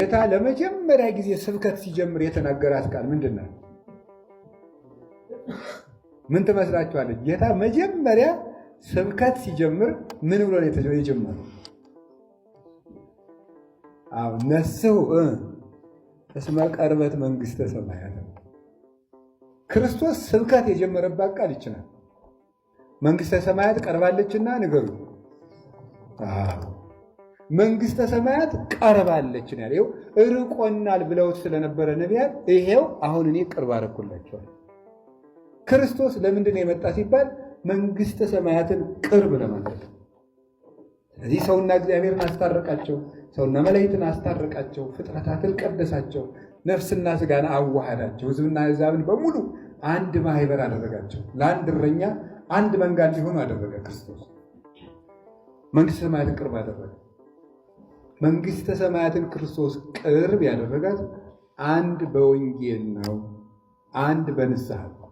ጌታ ለመጀመሪያ ጊዜ ስብከት ሲጀምር የተናገራት ቃል ምንድን ነው? ምን ትመስላችኋለች? ጌታ መጀመሪያ ስብከት ሲጀምር ምን ብሎ ነው የጀመረው? አዎ ነስሑ እስመ ቀርበት መንግሥተ ሰማያት። ክርስቶስ ስብከት የጀመረባት ቃል ይችላል። መንግሥተ ሰማያት ቀርባለችና ንገሩ። መንግሥተ ሰማያት ቀርባለች ነው ያለው። ርቆናል ብለውት ስለነበረ ነቢያት ይሄው አሁን እኔ ቅርብ አደረኩላቸዋል። ክርስቶስ ለምንድን ነው የመጣ ሲባል መንግሥተ ሰማያትን ቅርብ ለማድረግ። ስለዚህ ሰውና እግዚአብሔርን አስታረቃቸው፣ ሰውና መላእክትን አስታረቃቸው፣ ፍጥረታትን ቀደሳቸው፣ ነፍስና ሥጋን አዋሃዳቸው፣ ሕዝብና አሕዛብን በሙሉ አንድ ማህበር አደረጋቸው። ለአንድ እረኛ አንድ መንጋ እንዲሆኑ አደረገ። ክርስቶስ መንግሥተ ሰማያትን ቅርብ አደረገ። መንግሥተ ሰማያትን ክርስቶስ ቅርብ ያደረጋት አንድ በወንጌል ነው፣ አንድ በንስሐ ነው።